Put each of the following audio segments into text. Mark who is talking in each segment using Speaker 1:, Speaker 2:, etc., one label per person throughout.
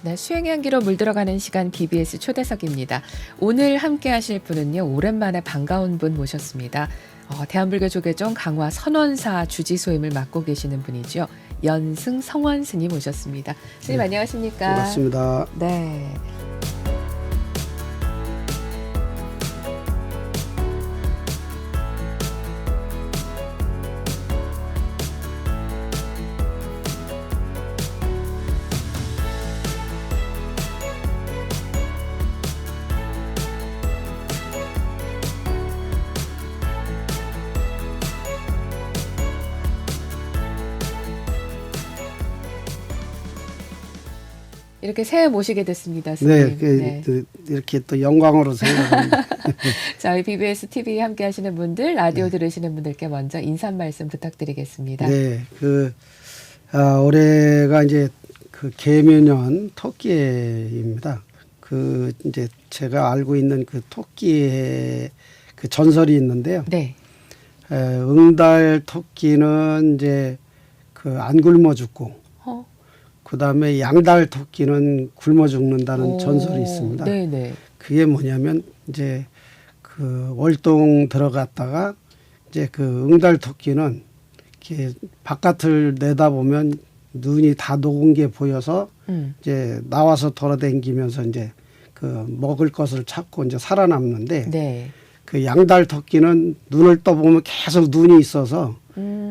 Speaker 1: 네, 수행의 향기로 물들어가는 시간 BBS 초대석입니다. 오늘 함께 하실 분은요. 오랜만에 반가운 분 모셨습니다. 대한불교 조계종 강화 선원사 주지소임을 맡고 계시는 분이죠. 연승 성원 스님 모셨습니다. 스님
Speaker 2: 네,
Speaker 1: 안녕하십니까?
Speaker 2: 반갑습니다.
Speaker 1: 네. 이렇게 새해 모시게 됐습니다. 스님.
Speaker 2: 네, 이렇게 또 영광으로 생각합니다.
Speaker 1: 저희 BBS TV 함께 하시는 분들, 라디오 들으시는 분들께 먼저 인사 한 말씀 부탁드리겠습니다.
Speaker 2: 네, 올해가 이제 그 계묘년 토끼해입니다. 이제 제가 알고 있는 그 토끼해 그 전설이 있는데요.
Speaker 1: 네.
Speaker 2: 응달 토끼는 이제 그 안 굶어 죽고, 그 다음에 양달 토끼는 굶어 죽는다는 전설이 있습니다.
Speaker 1: 네네.
Speaker 2: 그게 뭐냐면 이제 그 월동 들어갔다가 이제 그 응달 토끼는 이렇게 바깥을 내다보면 눈이 다 녹은 게 보여서 이제 나와서 돌아다니면서 이제 그 먹을 것을 찾고 이제 살아남는데
Speaker 1: 네.
Speaker 2: 그 양달 토끼는 눈을 떠보면 계속 눈이 있어서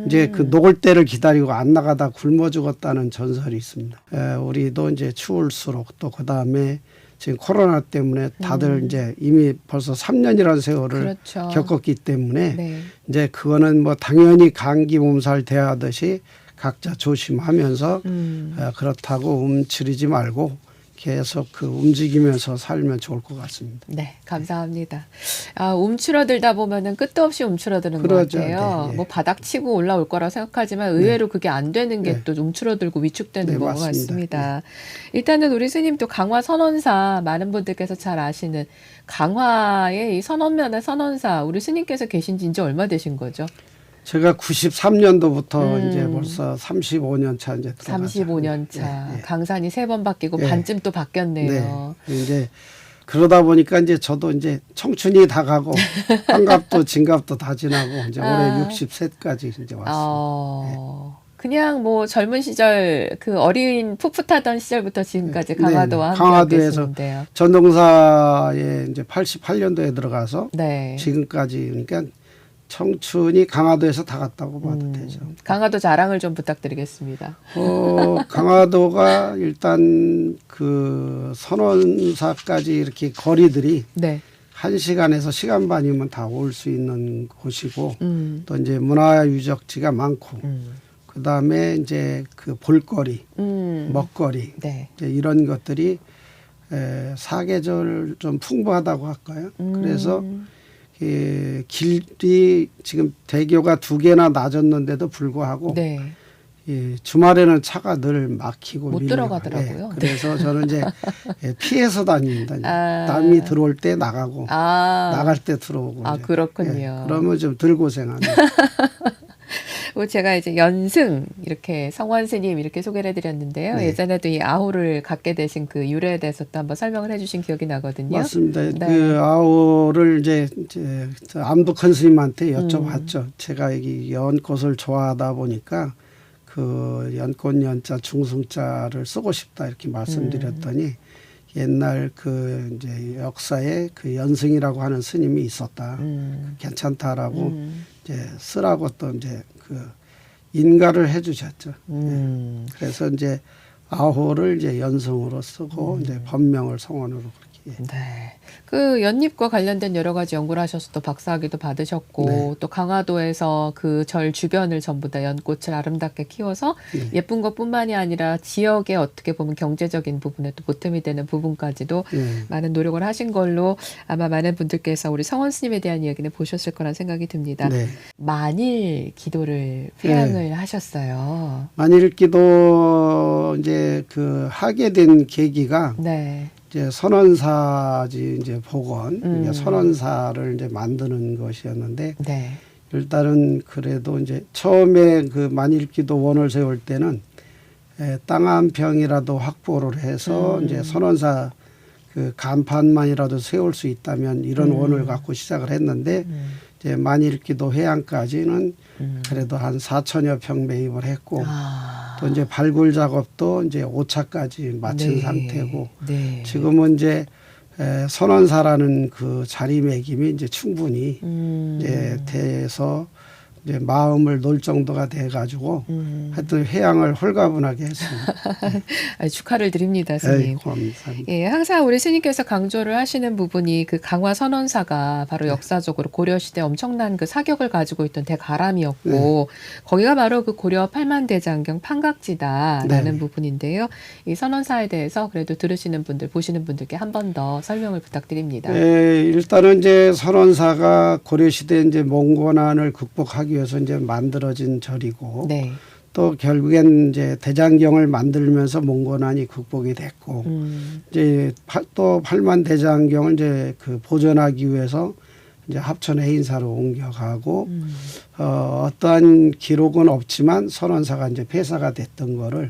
Speaker 2: 이제 그 녹을 때를 기다리고 안 나가다 굶어 죽었다는 전설이 있습니다. 우리도 이제 추울수록 또 그 다음에 지금 코로나 때문에 다들 이제 이미 벌써 3년이라는 세월을
Speaker 1: 그렇죠.
Speaker 2: 겪었기 때문에
Speaker 1: 네.
Speaker 2: 이제 그거는 뭐 당연히 감기 몸살 대하듯이 각자 조심하면서 그렇다고 움츠리지 말고 계속 그 움직이면서 살면 좋을 것 같습니다.
Speaker 1: 네, 감사합니다. 움츠러들다 보면은 끝도 없이 움츠러드는 것
Speaker 2: 그러죠.
Speaker 1: 같아요.
Speaker 2: 네, 예.
Speaker 1: 뭐 바닥 치고 올라올 거라 생각하지만 의외로 그게 안 되는 게
Speaker 2: 네.
Speaker 1: 또 움츠러들고 위축되는
Speaker 2: 네,
Speaker 1: 것
Speaker 2: 맞습니다.
Speaker 1: 같습니다. 일단은 우리 스님도 강화 선원사 많은 분들께서 잘 아시는 강화의 이 선원면의 선원사 우리 스님께서 계신 지 이제 얼마 되신 거죠?
Speaker 2: 제가 93년도부터 이제 벌써 35년 차 이제 들어가죠.
Speaker 1: 35년 차.
Speaker 2: 예, 예.
Speaker 1: 강산이 3번 바뀌고
Speaker 2: 예.
Speaker 1: 반쯤 또 바뀌었네요.
Speaker 2: 네. 이제 그러다 보니까 이제 저도 이제 청춘이 다 가고 환갑도 진갑도 다 지나고 이제 올해 60세까지 이제 왔습니다.
Speaker 1: 그냥 뭐 젊은 시절 그 어린 풋풋하던 시절부터 지금까지 강화도와 함께
Speaker 2: 강화도에서
Speaker 1: 계시는데요.
Speaker 2: 전동사에 이제 88년도에 들어가서
Speaker 1: 네.
Speaker 2: 지금까지 그러니까 청춘이 강화도에서 다 갔다고 봐도 되죠.
Speaker 1: 강화도 자랑을 좀 부탁드리겠습니다.
Speaker 2: 강화도가 일단 그 선원사까지 이렇게 거리들이
Speaker 1: 네.
Speaker 2: 1시간에서 시간 반이면 다 올 수 있는 곳이고 또 이제 문화유적지가 많고 그 다음에 이제 그 볼거리, 먹거리
Speaker 1: 네.
Speaker 2: 이제 이런 것들이 사계절 좀 풍부하다고 할까요? 그래서 길이 지금 대교가 2개나 낮았는데도 불구하고
Speaker 1: 네.
Speaker 2: 주말에는 차가 늘 막히고
Speaker 1: 못
Speaker 2: 밀려요.
Speaker 1: 들어가더라고요.
Speaker 2: 그래서 저는 이제 피해서 다닙니다. 남이 들어올 때 나가고 나갈 때 들어오고. 이제.
Speaker 1: 그렇군요.
Speaker 2: 그러면 좀 덜 고생합니다.
Speaker 1: 제가 이제 연승 이렇게 성원 스님 이렇게 소개를 해드렸는데요.
Speaker 2: 네.
Speaker 1: 예전에도 이 아호를 갖게 되신 그 유래에 대해서 또 한번 설명을 해주신 기억이 나거든요.
Speaker 2: 맞습니다.
Speaker 1: 네.
Speaker 2: 그 아오를 이제 암두큰 스님한테 여쭤봤죠. 제가 이 연꽃을 좋아하다 보니까 그 연꽃 연자 중승자를 쓰고 싶다 이렇게 말씀드렸더니 옛날 그 이제 역사에 그 연승이라고 하는 스님이 있었다. 괜찮다라고 이제 쓰라고 또 이제 그 인가를 해주셨죠. 그래서 이제 아호를 이제 연승으로 쓰고 이제 법명을 성원으로 그렇게.
Speaker 1: 네. 그 연잎과 관련된 여러 가지 연구를 하셔서 또 박사학위도 받으셨고
Speaker 2: 네.
Speaker 1: 또 강화도에서 그 절 주변을 전부 다 연꽃을 아름답게 키워서 예쁜 것뿐만이 아니라 지역에 어떻게 보면 경제적인 부분에 또 보탬이 되는 부분까지도 많은 노력을 하신 걸로 아마 많은 분들께서 우리 성원 스님에 대한 이야기는 보셨을 거란 생각이 듭니다.
Speaker 2: 네.
Speaker 1: 만일 기도를 회양을 하셨어요.
Speaker 2: 만일 기도 이제 그 하게 된 계기가
Speaker 1: 네.
Speaker 2: 이제 선원사지 이제 복원, 이게 선원사를 이제 만드는 것이었는데
Speaker 1: 네.
Speaker 2: 일단은 그래도 이제 처음에 그 만일기도 원을 세울 때는 땅 한 평이라도 확보를 해서 이제 선원사 그 간판만이라도 세울 수 있다면 이런 원을 갖고 시작을 했는데 이제 만일기도 해안까지는 그래도 한 4천여 평 매입을 했고 또 이제 발굴 작업도 이제 5차까지 마친
Speaker 1: 네.
Speaker 2: 상태고
Speaker 1: 네.
Speaker 2: 지금은 이제 선원사라는 그 자리매김이 이제 충분히 이제 돼서 이제 마음을 놓을 정도가 돼가지고 하여튼 회양을 홀가분하게 했습니다.
Speaker 1: 축하를 드립니다, 스님.
Speaker 2: 감사합니다.
Speaker 1: 예, 항상 우리 스님께서 강조를 하시는 부분이 그 강화 선원사가 바로 역사적으로 고려시대 엄청난 그 사격을 가지고 있던 대가람이었고 거기가 바로 그 고려 팔만대장경 판각지다라는 부분인데요. 이 선원사에 대해서 그래도 들으시는 분들, 보시는 분들께 한 번 더 설명을 부탁드립니다.
Speaker 2: 일단은 이제 선원사가 고려시대 이제 몽고난을 극복하기 위해서 이제 만들어진 절이고
Speaker 1: 네.
Speaker 2: 또 결국엔 이제 대장경을 만들면서 몽고난이 극복이 됐고 이제 또 팔만대장경을 이제 그 보존하기 위해서 이제 합천 해인사로 옮겨가고 어떠한 기록은 없지만 선원사가 이제 폐사가 됐던 거를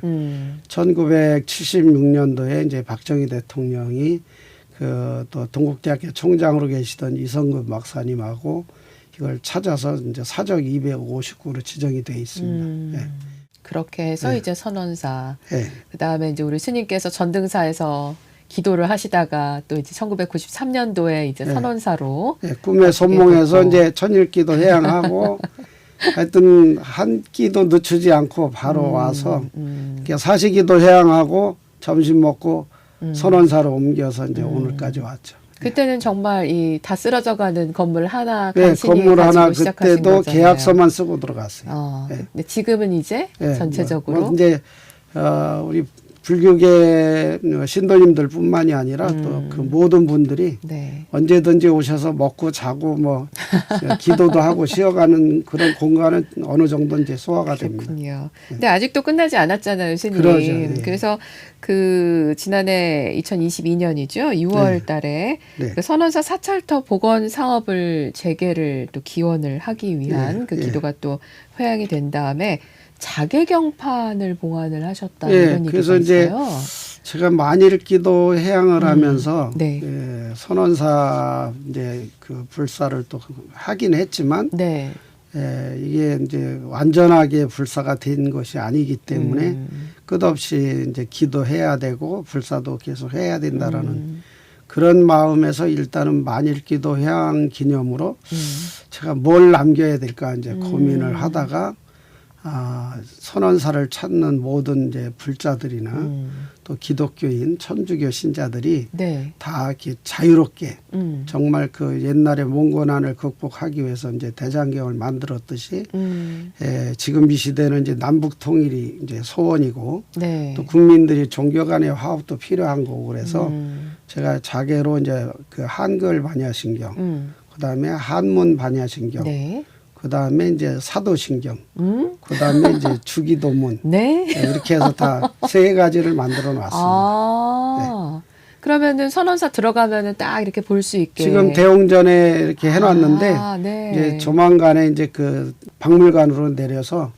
Speaker 2: 1976년도에 이제 박정희 대통령이 그 또 동국대학교 총장으로 계시던 이성근 박사님하고 이걸 찾아서 이제 사적 259로 지정이 돼 있습니다.
Speaker 1: 그렇게 해서 이제 선원사.
Speaker 2: 예.
Speaker 1: 그다음에 이제 우리 스님께서 전등사에서 기도를 하시다가 또 이제 1993년도에 이제 선원사로
Speaker 2: 꿈의 손몽에서
Speaker 1: 됐고.
Speaker 2: 이제 천일기도 해양하고 하여튼 한 끼도 늦추지 않고 바로 와서 이렇게 사시기도 해양하고 점심 먹고 선원사로 옮겨서 이제 오늘까지 왔죠.
Speaker 1: 그때는 정말 이 다 쓰러져가는 건물 하나
Speaker 2: 네,
Speaker 1: 간신히
Speaker 2: 건물
Speaker 1: 가지고
Speaker 2: 하나
Speaker 1: 시작하신
Speaker 2: 그때도
Speaker 1: 거잖아요.
Speaker 2: 계약서만 쓰고 들어갔어요.
Speaker 1: 근데 지금은 이제 전체적으로
Speaker 2: 뭐 이제 우리 불교계 신도님들뿐만이 아니라 또 그 모든 분들이
Speaker 1: 네.
Speaker 2: 언제든지 오셔서 먹고 자고 뭐 기도도 하고 쉬어가는 그런 공간은 어느 정도 이제 소화가 됩니다.
Speaker 1: 그렇군요. 근데 아직도 끝나지 않았잖아요, 스님.
Speaker 2: 그러죠, 예.
Speaker 1: 그래서 그 지난해 2022년이죠. 6월 달에
Speaker 2: 네.
Speaker 1: 그 선원사 사찰터 복원 사업을 재개를 또 기원을 하기 위한 그 기도가 또 회양이 된 다음에 자개경판을 봉안을 하셨다 이런 얘기가
Speaker 2: 그래서 이제
Speaker 1: 있어요.
Speaker 2: 제가 만일기도 해양을 하면서
Speaker 1: 네.
Speaker 2: 선원사 이제 그 불사를 또 하긴 했지만
Speaker 1: 네.
Speaker 2: 이게 이제 완전하게 불사가 된 것이 아니기 때문에 끝없이 이제 기도해야 되고 불사도 계속 해야 된다라는 그런 마음에서 일단은 만일기도 해양 기념으로 제가 뭘 남겨야 될까 이제 고민을 하다가 선원사를 찾는 모든 이제 불자들이나 또 기독교인 천주교 신자들이
Speaker 1: 네.
Speaker 2: 다 이렇게 자유롭게 정말 그 옛날에 몽고난을 극복하기 위해서 이제 대장경을 만들었듯이 지금 이 시대는 이제 남북 통일이 이제 소원이고
Speaker 1: 네.
Speaker 2: 또 국민들이 종교 간의 화합도 필요한 거고 그래서 제가 자개로 이제 그 한글 반야신경 그다음에 한문 반야신경
Speaker 1: 네.
Speaker 2: 그다음에 이제 사도신경 그다음에 이제 주기도문
Speaker 1: 네.
Speaker 2: 이렇게 해서 다 세 가지를 만들어 놨습니다.
Speaker 1: 그러면은 선원사 들어가면은 딱 이렇게 볼 수 있게
Speaker 2: 지금 대웅전에 이렇게 해놨는데
Speaker 1: 네.
Speaker 2: 이제 조만간에 이제 그 박물관으로 내려서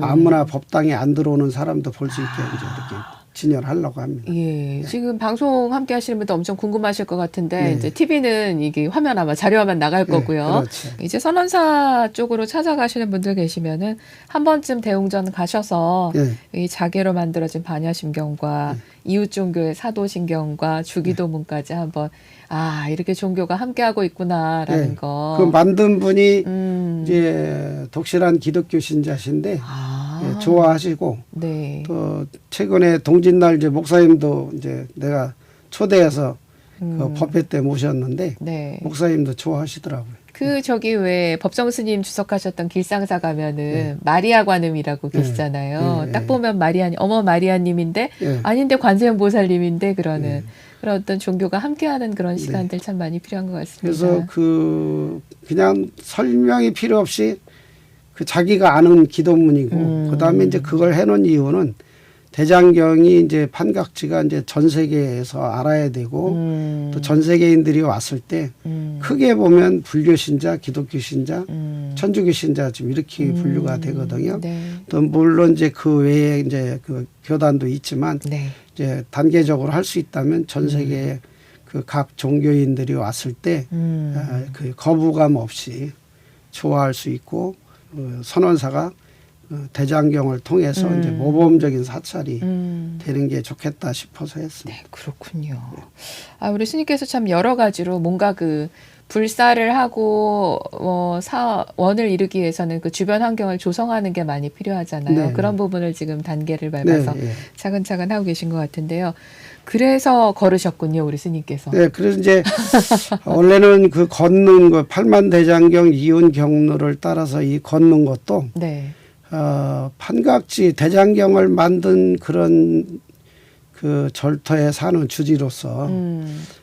Speaker 2: 아무나 법당에 안 들어오는 사람도 볼 수 있게 이제 이렇게 진열하려고 합니다.
Speaker 1: 예, 지금 방송 함께 하시는 분도 엄청 궁금하실 것 같은데 이제 TV는 이게 화면 아마 자료화만 나갈 거고요.
Speaker 2: 그렇죠.
Speaker 1: 이제 선원사 쪽으로 찾아가시는 분들 계시면은 한 번쯤 대웅전 가셔서 이 자개로 만들어진 반야심경과 이웃 종교의 사도신경과 주기도문까지 한번 이렇게 종교가 함께하고 있구나라는 거.
Speaker 2: 그 만든 분이 이제 독실한 기독교 신자신데 좋아하시고
Speaker 1: 네.
Speaker 2: 또 최근에 동짓날 이제 목사님도 이제 내가 초대해서 그 법회 때 모셨는데
Speaker 1: 네.
Speaker 2: 목사님도 좋아하시더라고요.
Speaker 1: 그 저기 왜 법정 스님 주석하셨던 길상사 가면은 마리아 관음이라고 계시잖아요. 딱 보면 어머 마리아님인데 아닌데 관세음 보살님인데 그러는 그런 어떤 종교가 함께하는 그런 시간들 참 많이 필요한 것 같습니다.
Speaker 2: 그래서 그냥 설명이 필요 없이 그 자기가 아는 기도문이고 그다음에 이제 그걸 해놓은 이유는 대장경이 이제 판각지가 이제 전 세계에서 알아야 되고 또 전 세계인들이 왔을 때 크게 보면 불교 신자, 기독교 신자, 천주교 신자 지금 이렇게 분류가 되거든요.
Speaker 1: 네.
Speaker 2: 또 물론 이제 그 외에 이제 그 교단도 있지만
Speaker 1: 네.
Speaker 2: 이제 단계적으로 할 수 있다면 전 세계 그 각 종교인들이 왔을 때 그 거부감 없이 좋아할 수 있고 선원사가 대장경을 통해서 이제 모범적인 사찰이 되는 게 좋겠다 싶어서 했습니다.
Speaker 1: 네, 그렇군요. 아, 우리 스님께서 참 여러 가지로 뭔가 그 불사를 하고 사원을 이루기 위해서는 그 주변 환경을 조성하는 게 많이 필요하잖아요.
Speaker 2: 네.
Speaker 1: 그런 부분을 지금 단계를 밟아서
Speaker 2: 네, 네.
Speaker 1: 차근차근 하고 계신 것 같은데요. 그래서 걸으셨군요, 우리 스님께서.
Speaker 2: 네, 그래서 이제 원래는 그 걷는 거 팔만대장경 이윤 경로를 따라서 이 걷는 것도
Speaker 1: 네.
Speaker 2: 판각지 대장경을 만든 그런 그 절터에 사는 주지로서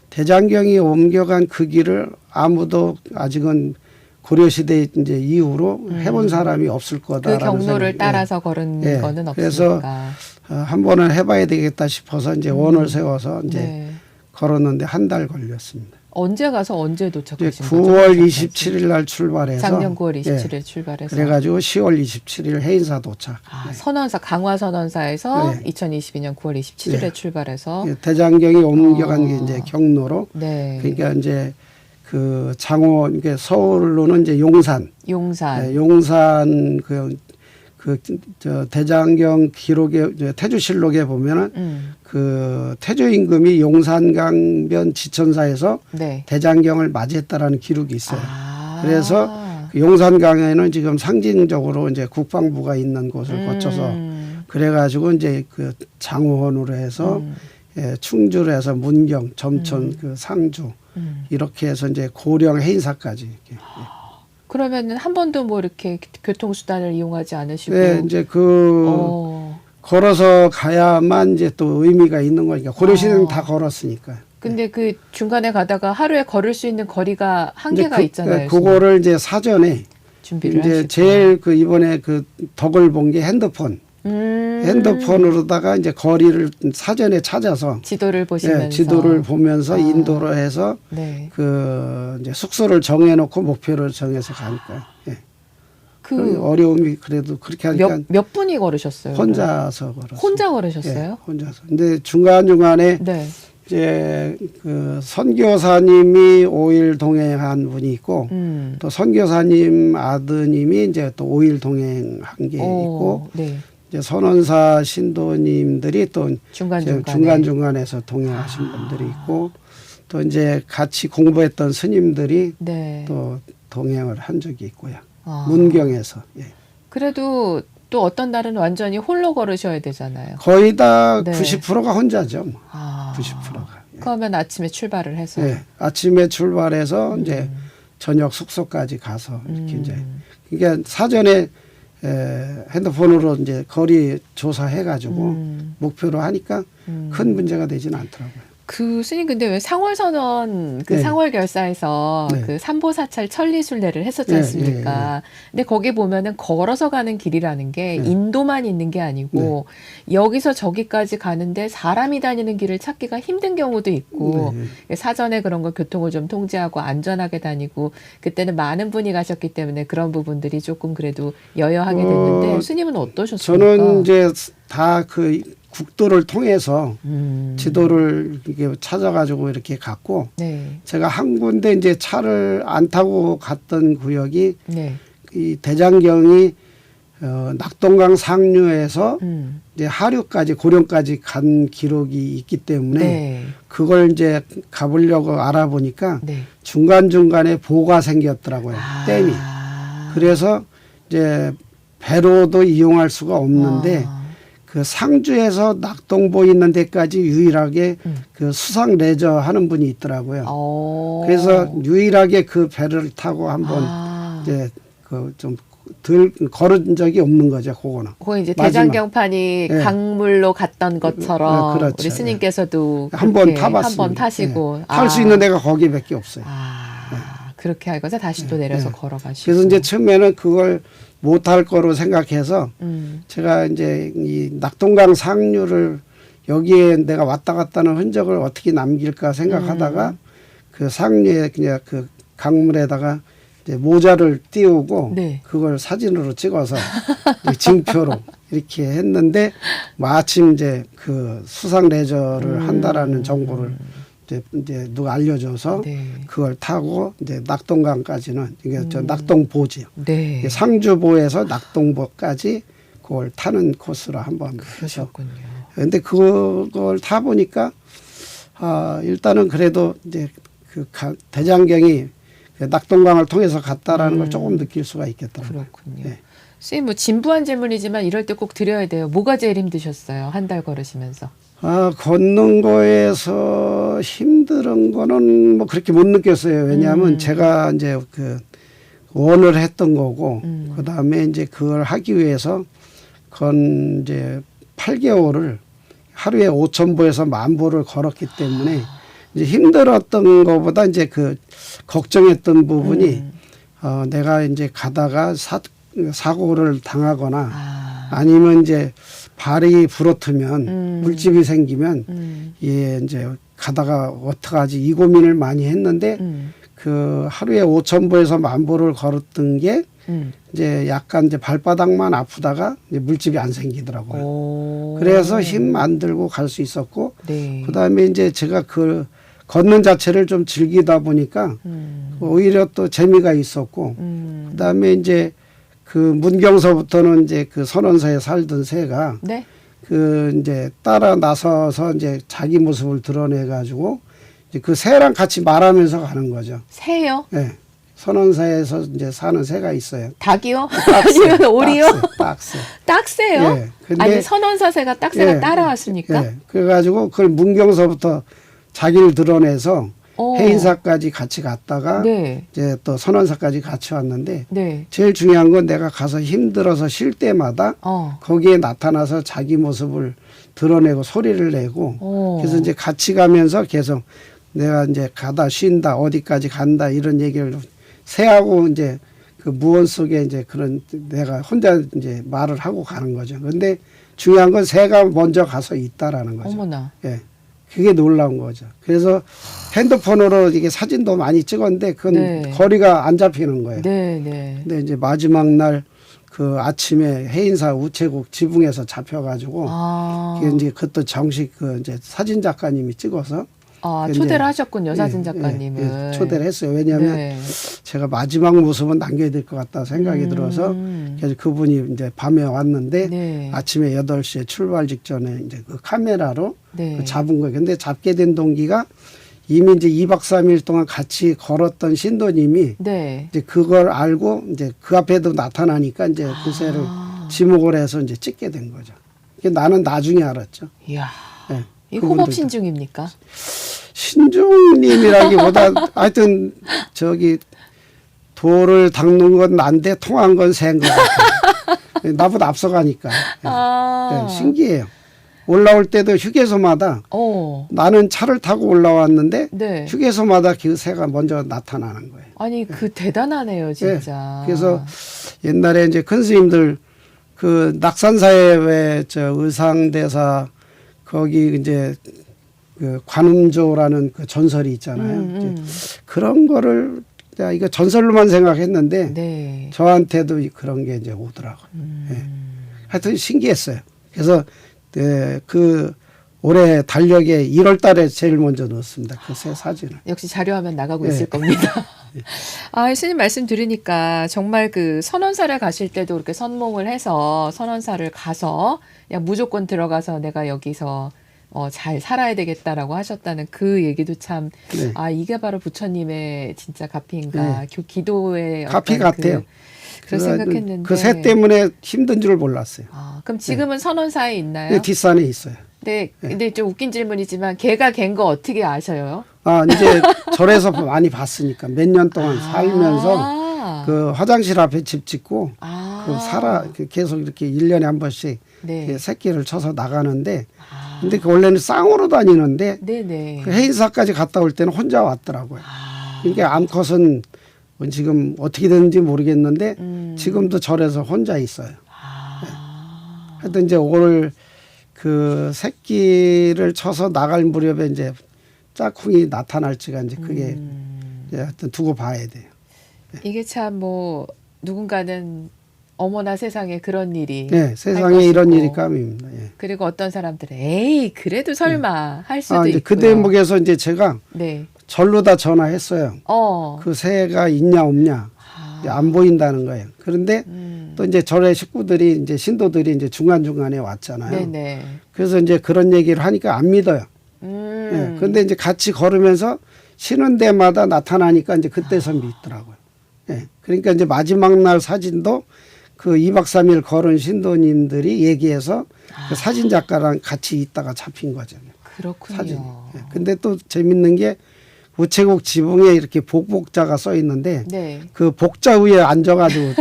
Speaker 2: 대장경이 옮겨간 그 길을 아무도 아직은 고려시대 이제 이후로 해본 사람이 없을 거다라는
Speaker 1: 그 경로를
Speaker 2: 생각이,
Speaker 1: 따라서 걸은
Speaker 2: 예.
Speaker 1: 거는
Speaker 2: 그래서
Speaker 1: 없으니까.
Speaker 2: 한 번은 해봐야 되겠다 싶어서 이제 원을 세워서 이제
Speaker 1: 네.
Speaker 2: 걸었는데 한 달 걸렸습니다.
Speaker 1: 언제 가서 언제
Speaker 2: 이제
Speaker 1: 도착하신 거죠?
Speaker 2: 9월 27일 날 출발해서
Speaker 1: 작년 9월 27일
Speaker 2: 예.
Speaker 1: 출발해서.
Speaker 2: 그래가지고 10월 27일 해인사 도착.
Speaker 1: 아,
Speaker 2: 네.
Speaker 1: 선원사 강화 선원사에서
Speaker 2: 네.
Speaker 1: 2022년 9월 27일에
Speaker 2: 네.
Speaker 1: 출발해서
Speaker 2: 예, 대장경이 옮겨간 게 이제 경로로.
Speaker 1: 네.
Speaker 2: 그러니까 이제 그 장원, 이게 서울로는 이제 용산.
Speaker 1: 용산.
Speaker 2: 네, 용산 저 대장경 기록에 태주실록에 보면은 그 태조 임금이 용산강변 지천사에서
Speaker 1: 네.
Speaker 2: 대장경을 맞이했다라는 기록이 있어요.
Speaker 1: 아.
Speaker 2: 그래서 그 용산강에는 지금 상징적으로 이제 국방부가 있는 곳을 거쳐서 그래가지고 이제 그 장원으로 해서 예, 충주로 해서 문경, 점천, 그 상주 이렇게 해서 이제 고령 해인사까지 이렇게.
Speaker 1: 그러면은 한 번도 뭐 이렇게 교통수단을 이용하지 않으시고.
Speaker 2: 네, 이제 걸어서 가야만 이제 또 의미가 있는 거니까 고려시대는 다 걸었으니까.
Speaker 1: 근데 그 중간에 가다가 하루에 걸을 수 있는 거리가 한계가 있잖아요.
Speaker 2: 그거를 이제 사전에
Speaker 1: 준비를
Speaker 2: 이제
Speaker 1: 하시고.
Speaker 2: 제일 그 이번에 그 덕을 본 게 핸드폰. 핸드폰으로다가 이제 거리를 사전에 찾아서
Speaker 1: 지도를 보시면서.
Speaker 2: 예, 지도를 보면서 인도로 해서
Speaker 1: 네.
Speaker 2: 그 이제 숙소를 정해놓고 목표를 정해서 가니까 예.
Speaker 1: 그
Speaker 2: 어려움이 그래도 그렇게 하니까
Speaker 1: 몇 분이 걸으셨어요?
Speaker 2: 혼자서 걸었어요.
Speaker 1: 혼자 걸으셨어요?
Speaker 2: 예, 혼자서. 근데 중간 중간에
Speaker 1: 네.
Speaker 2: 이제 그 선교사님이 5일 동행한 분이 있고 또 선교사님 아드님이 이제 또 5일 동행한 게 있고
Speaker 1: 네.
Speaker 2: 이제 선원사 신도님들이 또
Speaker 1: 중간중간에.
Speaker 2: 중간에서 동행하신 분들이 있고 또 이제 같이 공부했던 스님들이
Speaker 1: 네.
Speaker 2: 또 동행을 한 적이 있고요.
Speaker 1: 아.
Speaker 2: 문경에서. 예.
Speaker 1: 그래도 또 어떤 날은 완전히 홀로 걸으셔야 되잖아요.
Speaker 2: 거의 다
Speaker 1: 네.
Speaker 2: 90%가 혼자죠. 뭐.
Speaker 1: 아.
Speaker 2: 90%가. 예.
Speaker 1: 그러면 아침에 출발을 해서.
Speaker 2: 예. 아침에 출발해서 이제 저녁 숙소까지 가서 이렇게 이제 그러니까 사전에 핸드폰으로 이제 거리 조사해가지고 목표로 하니까 큰 문제가 되지는 않더라고요.
Speaker 1: 그 스님 근데 왜 상월선언 그
Speaker 2: 네.
Speaker 1: 상월결사에서
Speaker 2: 네.
Speaker 1: 그 삼보사찰 천리순례를 했었지
Speaker 2: 네,
Speaker 1: 않습니까? 근데 거기 보면은 걸어서 가는 길이라는 게 인도만 있는 게 아니고 여기서 저기까지 가는데 사람이 다니는 길을 찾기가 힘든 경우도 있고 사전에 그런 거 교통을 좀 통제하고 안전하게 다니고 그때는 많은 분이 가셨기 때문에 그런 부분들이 조금 그래도 여여하게 됐는데 스님은 어떠셨습니까?
Speaker 2: 저는 이제 다 그 국도를 통해서 지도를 이렇게 찾아가지고 이렇게 갔고
Speaker 1: 네.
Speaker 2: 제가 한 군데 이제 차를 안 타고 갔던 구역이
Speaker 1: 네.
Speaker 2: 이 대장경이 낙동강 상류에서 이제 하류까지 고령까지 간 기록이 있기 때문에
Speaker 1: 네.
Speaker 2: 그걸 이제 가보려고 알아보니까
Speaker 1: 네.
Speaker 2: 중간중간에 보가 생겼더라고요. 댐이. 그래서 이제 배로도 이용할 수가 없는데 그 상주에서 낙동보 있는 데까지 유일하게 그 수상 레저 하는 분이 있더라고요. 그래서 유일하게 그 배를 타고 한번 이제 그 좀 덜 걸은 적이 없는 거죠, 그거는.
Speaker 1: 그거 이제
Speaker 2: 마지막.
Speaker 1: 대장경판이
Speaker 2: 네.
Speaker 1: 강물로 갔던 것처럼
Speaker 2: 그렇죠.
Speaker 1: 우리 스님께서도
Speaker 2: 한 번 타봤습니다.
Speaker 1: 한번 타시고
Speaker 2: 탈 수 있는 데가 거기밖에 없어요.
Speaker 1: 그렇게 하고서 다시 또 내려서 걸어가시고.
Speaker 2: 그래서 이제 처음에는 그걸 못할 거로 생각해서 제가 이제 이 낙동강 상류를 여기에 내가 왔다 갔다 하는 흔적을 어떻게 남길까 생각하다가 그 상류에 그냥 그 강물에다가 이제 모자를 띄우고
Speaker 1: 네.
Speaker 2: 그걸 사진으로 찍어서 징표로 이렇게 했는데 마침 이제 그 수상 레저를 한다라는 정보를 이제 누가 알려줘서
Speaker 1: 네.
Speaker 2: 그걸 타고 이제 낙동강까지는 이게 저 낙동보지요.
Speaker 1: 네.
Speaker 2: 이게 상주보에서 낙동보까지 그걸 타는 코스로 한번 해서.
Speaker 1: 그러셨군요.
Speaker 2: 근데 그걸 타 보니까 일단은 그래도 이제 그 대장경이 낙동강을 통해서 갔다라는 걸 조금 느낄 수가 있겠더라고요.
Speaker 1: 그렇군요.
Speaker 2: 네.
Speaker 1: 선생님 뭐 진부한 질문이지만 이럴 때 꼭 드려야 돼요. 뭐가 제일 힘드셨어요? 한 달 걸으시면서.
Speaker 2: 걷는 거에서 힘든 거는 뭐 그렇게 못 느꼈어요. 왜냐하면 제가 이제 그 원을 했던 거고, 그 다음에 이제 그걸 하기 위해서 건 이제 8개월을 하루에 5,000보에서 10,000보를 걸었기 때문에 이제 힘들었던 것보다 이제 그 걱정했던 부분이 내가 이제 가다가 사고를 당하거나 아니면 이제 발이 부러뜨면 물집이 생기면 예 이제 가다가 어떡하지 이 고민을 많이 했는데 그 하루에 5,000보에서 10,000보를 걸었던 게 이제 약간 이제 발바닥만 아프다가 이제 물집이 안 생기더라고요.
Speaker 1: 오.
Speaker 2: 그래서 힘 안 들고 갈 수 있었고
Speaker 1: 네.
Speaker 2: 그다음에 이제 제가 그 걷는 자체를 좀 즐기다 보니까 오히려 또 재미가 있었고 그다음에 이제 그 문경서부터는 이제 그 선원서에 살던 새가
Speaker 1: 네.
Speaker 2: 그 이제 따라 나서서 이제 자기 모습을 드러내 가지고 이제 그 새랑 같이 말하면서 가는 거죠.
Speaker 1: 새요?
Speaker 2: 예. 네. 선원사에서 이제 사는 새가 있어요.
Speaker 1: 닭이요? 아니면 오리요?
Speaker 2: 딱새.
Speaker 1: 딱새요?
Speaker 2: 예. 근데
Speaker 1: 아니 선원사새가 딱새가
Speaker 2: 예.
Speaker 1: 따라왔습니까?
Speaker 2: 예. 그래가지고 그걸 문경서부터 자기를 드러내서
Speaker 1: 오.
Speaker 2: 해인사까지 같이 갔다가
Speaker 1: 네.
Speaker 2: 이제 또 선원사까지 같이 왔는데
Speaker 1: 네.
Speaker 2: 제일 중요한 건 내가 가서 힘들어서 쉴 때마다 거기에 나타나서 자기 모습을 드러내고 소리를 내고 그래서 이제 같이 가면서 계속 내가 이제 가다 쉰다 어디까지 간다 이런 얘기를 새하고 이제 그 무언 속에 이제 그런 내가 혼자 이제 말을 하고 가는 거죠. 근데 중요한 건 새가 먼저 가서 있다라는 거죠.
Speaker 1: 어머나.
Speaker 2: 예. 그게 놀라운 거죠. 그래서 핸드폰으로 이게 사진도 많이 찍었는데 그건
Speaker 1: 네.
Speaker 2: 거리가 안 잡히는 거예요.
Speaker 1: 네, 네.
Speaker 2: 근데 이제 마지막 날 그 아침에 해인사 우체국 지붕에서 잡혀가지고 그게 이제 그것도 정식 그 이제 사진 작가님이 찍어서
Speaker 1: 초대를 하셨군요,
Speaker 2: 예,
Speaker 1: 사진 작가님을.
Speaker 2: 예, 초대를 했어요. 왜냐하면
Speaker 1: 네.
Speaker 2: 제가 마지막 모습은 남겨야 될 것 같다 생각이 들어서 그래서 그분이 이제 밤에 왔는데
Speaker 1: 네.
Speaker 2: 아침에 8시에 출발 직전에 이제 그 카메라로
Speaker 1: 네.
Speaker 2: 잡은 거예요. 근데 잡게 된 동기가 이미 이제 2박 3일 동안 같이 걸었던 신도님이
Speaker 1: 네.
Speaker 2: 이제 그걸 알고 이제 그 앞에도 나타나니까 이제 그 새를 지목을 해서 이제 찍게 된 거죠. 나는 나중에 알았죠.
Speaker 1: 이야.
Speaker 2: 네,
Speaker 1: 이
Speaker 2: 그분들도.
Speaker 1: 호법 신중입니까?
Speaker 2: 신중님이라기보다 하여튼 저기 돌을 닦는 건 난데 통한 건 새인 것 같아요. 나보다 앞서가니까. 네, 신기해요. 올라올 때도 휴게소마다 나는 차를 타고 올라왔는데
Speaker 1: 네.
Speaker 2: 휴게소마다 그 새가 먼저 나타나는 거예요.
Speaker 1: 아니 그 대단하네요 진짜.
Speaker 2: 네. 그래서 옛날에 이제 큰 스님들 그 낙산사에 왜 저 의상대사 거기 이제 그 관음조라는 그 전설이 있잖아요. 이제 그런 거를 이거 전설로만 생각했는데
Speaker 1: 네.
Speaker 2: 저한테도 그런 게 이제 오더라고요. 네. 하여튼 신기했어요. 그래서 그 올해 달력에 1월 달에 제일 먼저 넣었습니다. 그 새 사진을.
Speaker 1: 역시 자료화면 나가고
Speaker 2: 네.
Speaker 1: 있을 겁니다. 스님 말씀 들으니까 정말 그 선원사를 가실 때도 그렇게 선몽을 해서 선원사를 가서 그냥 무조건 들어가서 내가 여기서 잘 살아야 되겠다라고 하셨다는 그 얘기도 참,
Speaker 2: 네.
Speaker 1: 이게 바로 부처님의 진짜 가피인가,
Speaker 2: 네.
Speaker 1: 기도의
Speaker 2: 가피 같아요.
Speaker 1: 그런 생각했는데.
Speaker 2: 그 새 때문에 힘든 줄 몰랐어요.
Speaker 1: 그럼 지금은 선원사에 있나요?
Speaker 2: 네, 뒷산에 있어요.
Speaker 1: 네, 근데 좀 웃긴 질문이지만 걔가 갠 거 어떻게 아셔요?
Speaker 2: 이제 절에서 많이 봤으니까 몇 년 동안 살면서 그 화장실 앞에 집 짓고 계속 이렇게 1년에 한 번씩
Speaker 1: 네.
Speaker 2: 새끼를 쳐서 나가는데 근데 그 원래는 쌍으로 다니는데
Speaker 1: 네네.
Speaker 2: 그 해인사까지 갔다 올 때는 혼자 왔더라고요. 그러니까 암컷은 지금 어떻게 됐는지 모르겠는데 지금도 절에서 혼자 있어요. 하여튼 이제 올 그 새끼를 쳐서 나갈 무렵에 이제 짝꿍이 나타날지가 이제 그게 이제 하여튼 두고 봐야 돼요.
Speaker 1: 이게 참 뭐 누군가는 어머나 세상에 그런 일이
Speaker 2: 네, 세상에 이런 일이 감입니다. 예.
Speaker 1: 그리고 어떤 사람들은 에이 그래도 설마 할 수도
Speaker 2: 이제
Speaker 1: 있고요.
Speaker 2: 그 대목에서 이제 제가
Speaker 1: 네.
Speaker 2: 절로 다 전화했어요. 그 새가 있냐 없냐 이제 안 보인다는 거예요. 그런데 또 이제 절의 식구들이 이제 신도들이 이제 중간 중간에 왔잖아요.
Speaker 1: 네네.
Speaker 2: 그래서 이제 그런 얘기를 하니까 안 믿어요. 예. 그런데 이제 같이 걸으면서 쉬는 데마다 나타나니까 이제 그때서 믿더라고요. 예. 그러니까 이제 마지막 날 사진도 그 2박 3일 걸은 신도님들이 얘기해서 그 사진 작가랑 같이 있다가 잡힌 거죠.
Speaker 1: 그렇군요.
Speaker 2: 사진. 예. 근데 또 재밌는 게 우체국 지붕에 이렇게 복복자가 써 있는데
Speaker 1: 네.
Speaker 2: 그 복자 위에 앉아가지고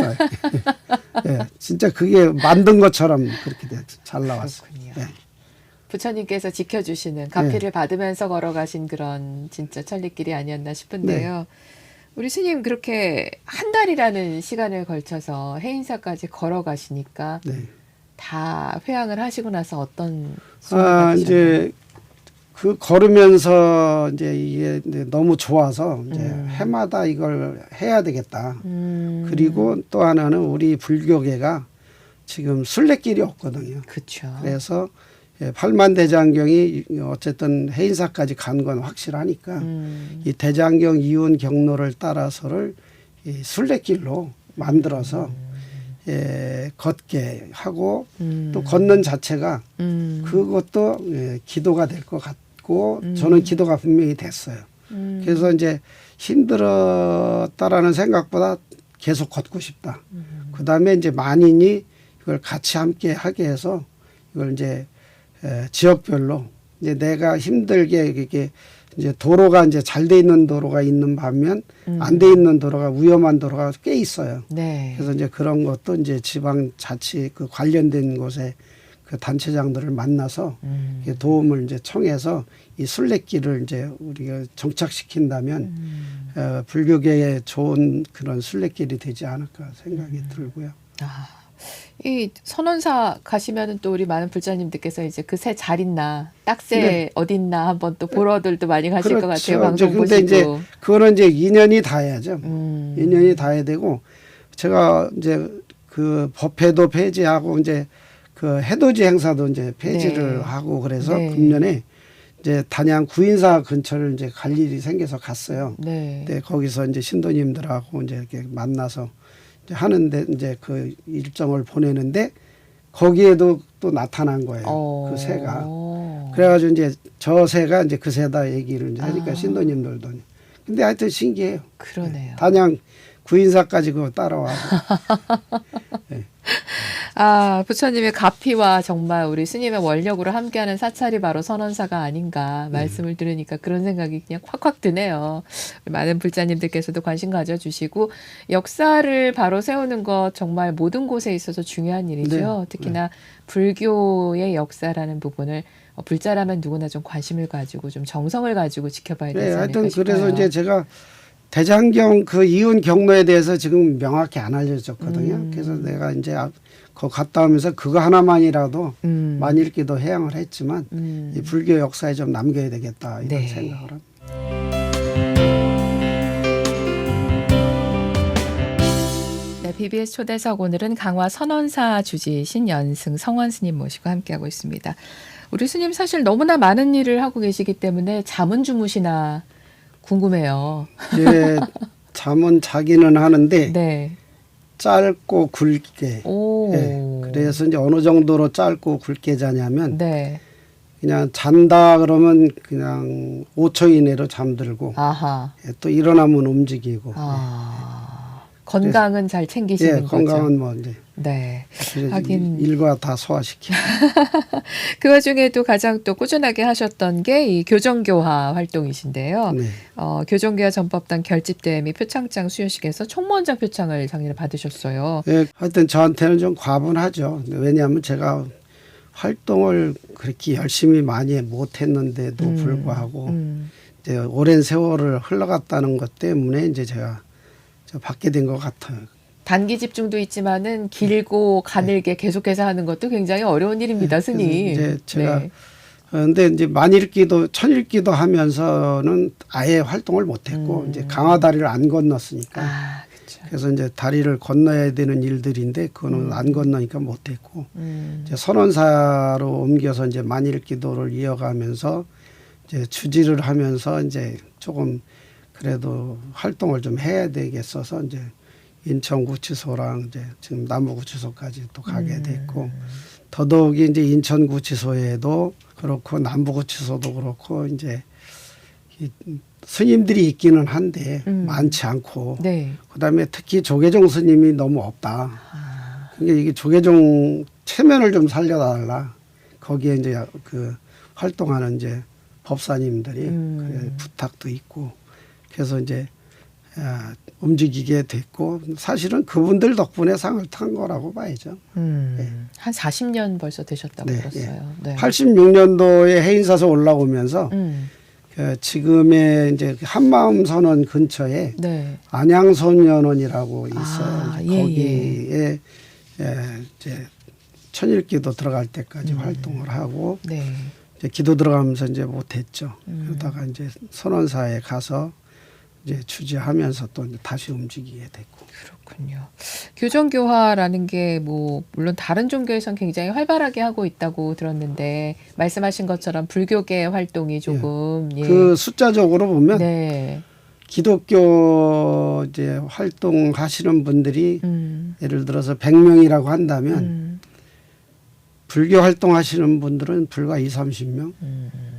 Speaker 2: 예. 진짜 그게 만든 것처럼 그렇게 잘 나왔어요.
Speaker 1: 그렇군요.
Speaker 2: 예.
Speaker 1: 부처님께서 지켜주시는 가피를 받으면서 걸어가신 그런 진짜 천리길이 아니었나 싶은데요. 우리 스님 그렇게 한 달이라는 시간을 걸쳐서 해인사까지 걸어가시니까
Speaker 2: 네.
Speaker 1: 다 회항을 하시고 나서 어떤 수업을 받으셨나요?
Speaker 2: 이제 그 걸으면서 이제 이게 너무 좋아서 이제 해마다 이걸 해야 되겠다. 그리고 또 하나는 우리 불교계가 지금 순례길이 없거든요.
Speaker 1: 그렇죠.
Speaker 2: 그래서 팔만대장경이 어쨌든 해인사까지 간 건 확실하니까 이 대장경 이운 경로를 따라서를 이 순례길로 만들어서 걷게 하고 또 걷는 자체가 그것도 기도가 될 것 같고 저는 기도가 분명히 됐어요. 그래서 이제 힘들었다라는 생각보다 계속 걷고 싶다. 그 다음에 이제 만인이 이걸 같이 함께 하게 해서 이걸 이제 지역별로 이제 내가 힘들게 이렇게 이제 도로가 이제 잘 돼 있는 도로가 있는 반면 안 돼 있는 도로가 위험한 도로가 꽤 있어요.
Speaker 1: 네.
Speaker 2: 그래서 이제 그런 것도 이제 지방 자치 그 관련된 곳에 그 단체장들을 만나서 도움을 이제 청해서 이 순례길을 이제 우리가 정착시킨다면 불교계에 좋은 그런 순례길이 되지 않을까 생각이 들고요.
Speaker 1: 이 선원사 가시면은 또 우리 많은 불자님들께서 이제 그 새 잘 있나 딱새
Speaker 2: 네.
Speaker 1: 어딨나 한번 또 보러들도 많이 가실 것 같아요.
Speaker 2: 그렇죠.
Speaker 1: 방송
Speaker 2: 근데
Speaker 1: 보시고.
Speaker 2: 이제 그거는 이제 인연이 닿아야죠. 인연이 닿아야 되고 제가 이제 그 법회도 폐지하고 이제 그 해돋이 행사도 이제 폐지를
Speaker 1: 네.
Speaker 2: 하고 그래서
Speaker 1: 네.
Speaker 2: 금년에 이제 단양 구인사 근처를 이제 갈 일이 생겨서 갔어요.
Speaker 1: 네.
Speaker 2: 근데 거기서 이제 신도님들하고 이제 이렇게 만나서 이제 하는데 이제 그 일정을 보내는데 거기에도 또 나타난 거예요. 그 새가. 그래가지고 이제 저 새가 이제 그 새다 얘기를 이제 하니까 신도님들도. 근데 하여튼 신기해요.
Speaker 1: 그러네요.
Speaker 2: 단양 구인사까지 그거 따라와서. 네.
Speaker 1: 부처님의 가피와 정말 우리 스님의 원력으로 함께하는 사찰이 바로 선원사가 아닌가 말씀을 들으니까 그런 생각이 그냥 확확 드네요. 많은 불자님들께서도 관심 가져주시고 역사를 바로 세우는 것 정말 모든 곳에 있어서 중요한 일이죠.
Speaker 2: 네.
Speaker 1: 특히나 불교의 역사라는 부분을 불자라면 누구나 좀 관심을 가지고 좀 정성을 가지고 지켜봐야 되지 않을까
Speaker 2: 하여튼
Speaker 1: 싶어요.
Speaker 2: 그래서 이제 제가 대장경 그 이은 경로에 대해서 지금 명확히 안 알려졌거든요. 그래서 내가 이제 거 갔다 오면서 그거 하나만이라도 만일 기도 해양을 했지만 이 불교 역사에 좀 남겨야 되겠다 이런
Speaker 1: 네.
Speaker 2: 생각을 합니다.
Speaker 1: 네, BBS 초대석 오늘은 강화 선원사 주지신 연승 성원 스님 모시고 함께하고 있습니다. 우리 스님 사실 너무나 많은 일을 하고 계시기 때문에 잠은 주무시나 궁금해요.
Speaker 2: 예, 잠은 자기는 하는데
Speaker 1: 네.
Speaker 2: 짧고 굵게.
Speaker 1: 오.
Speaker 2: 예, 그래서 이제 어느 정도로 짧고 굵게 자냐면
Speaker 1: 네.
Speaker 2: 그냥 잔다 그러면 그냥 5초 이내로 잠들고
Speaker 1: 아하.
Speaker 2: 또 일어나면 움직이고.
Speaker 1: 건강은 잘 챙기시는 거죠.
Speaker 2: 건강은 뭐 이제
Speaker 1: 네.
Speaker 2: 그래서
Speaker 1: 하긴
Speaker 2: 일과 다 소화시키고.
Speaker 1: 그 와중에도 가장 또 꾸준하게 하셨던 게 이 교정교화 활동이신데요.
Speaker 2: 네.
Speaker 1: 교정교화 전법당 결집대 및 표창장 수여식에서 총무원장 표창을 작년에 받으셨어요.
Speaker 2: 예, 하여튼 저한테는 좀 과분하죠. 왜냐하면 제가 활동을 그렇게 열심히 많이 못했는데도 불구하고 이제 오랜 세월을 흘러갔다는 것 때문에 이제 제가 받게 된 것 같아요.
Speaker 1: 단기 집중도 있지만은 길고 가늘게 계속해서 하는 것도 굉장히 어려운 일입니다, 스님.
Speaker 2: 이제 제가
Speaker 1: 네.
Speaker 2: 근데 이제 만일기도 천일기도 하면서는 아예 활동을 못했고 이제 강화다리를 안 건넜으니까
Speaker 1: 아, 그렇죠.
Speaker 2: 그래서 이제 다리를 건너야 되는 일들인데 그거는 안 건너니까 못했고 이제 선원사로 옮겨서 이제 만일기도를 이어가면서 이제 주지를 하면서 이제 조금 그래도 활동을 좀 해야 되겠어서 이제 인천구치소랑 이제 지금 남부구치소까지 또 가게 됐고 더더욱이 이제 인천구치소에도 그렇고 남부구치소도 그렇고 이제 이 스님들이 있기는 한데 많지 않고
Speaker 1: 네.
Speaker 2: 그다음에 특히 조계종 스님이 너무 없다.
Speaker 1: 아,
Speaker 2: 그러니까 이게 조계종 체면을 좀 살려달라. 거기에 이제 그 활동하는 이제 법사님들이 그 부탁도 있고 그래서 이제 움직이게 됐고 사실은 그분들 덕분에 상을 탄 거라고 봐야죠.
Speaker 1: 한 40년 벌써 되셨다고
Speaker 2: 네,
Speaker 1: 들었어요. 네.
Speaker 2: 86년도에 해인사서 올라오면서 그 지금의 이제 한마음 선원 근처에
Speaker 1: 네.
Speaker 2: 안양소년원이라고 있어요.
Speaker 1: 아,
Speaker 2: 이제
Speaker 1: 예,
Speaker 2: 거기에 이제 천일기도 들어갈 때까지 활동을 하고
Speaker 1: 네.
Speaker 2: 이제 기도 들어가면서 이제 못했죠. 그러다가 이제 선원사에 가서 이제 주재하면서 또 이제 다시 움직이게 됐고.
Speaker 1: 그렇군요. 교정교화라는 게 뭐 물론 다른 종교에선 굉장히 활발하게 하고 있다고 들었는데 말씀하신 것처럼 불교계 활동이 조금
Speaker 2: 그 숫자적으로 보면
Speaker 1: 네.
Speaker 2: 기독교 이제 활동하시는 분들이
Speaker 1: 음.
Speaker 2: 예를 들어서 100명이라고 한다면 불교 활동하시는 분들은 불과 2, 30명.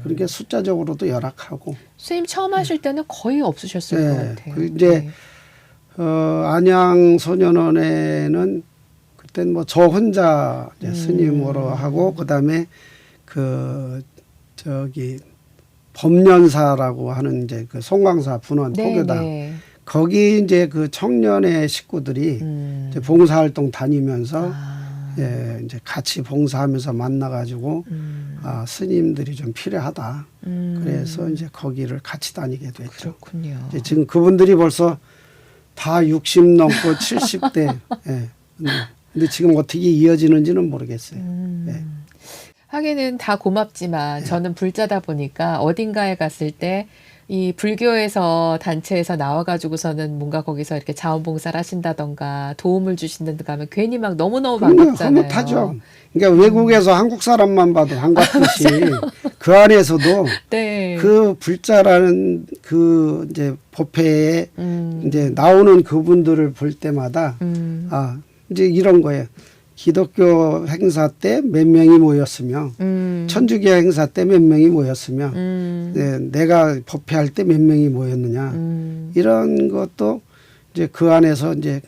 Speaker 2: 그러니까 숫자적으로도 열악하고.
Speaker 1: 선생님 처음 하실 때는 거의 없으셨을 것 같아요.
Speaker 2: 그 이제 안양 소년원에는 그땐 뭐 저 혼자 이제 스님으로 하고 그다음에 그 저기 법련사라고 하는 이제 그 송광사 분원 포교당
Speaker 1: 네.
Speaker 2: 거기 이제 그 청년의 식구들이 이제 봉사활동 다니면서 예, 이제 같이 봉사하면서 만나가지고 아, 스님들이 좀 필요하다. 그래서 이제 거기를 같이 다니게 됐죠.
Speaker 1: 그렇군요.
Speaker 2: 이제 지금 그분들이 벌써 다 60 넘고 70대. 예. 근데 지금 어떻게 이어지는지는 모르겠어요. 예.
Speaker 1: 하기는 다 고맙지만 저는 불자다 보니까 어딘가에 갔을 때 이 불교에서 단체에서 나와가지고서는 뭔가 거기서 이렇게 자원봉사를 하신다던가 도움을 주신다던가 하면 괜히 막 너무너무 반갑잖아요.
Speaker 2: 흐뭇하죠. 그러니까 외국에서 한국 사람만 봐도 반갑듯이 그 안에서도
Speaker 1: 네.
Speaker 2: 그 불자라는 그 이제 법회에 이제 나오는 그분들을 볼 때마다 아 이제 이런 거예요. 기독교 행사 때 몇 명이 모였으며 천주교 행사 때 몇 명이 모였으며 네, 내가 법회할 때 몇 명이 모였느냐 이런 것도 이제 그 안에서 이제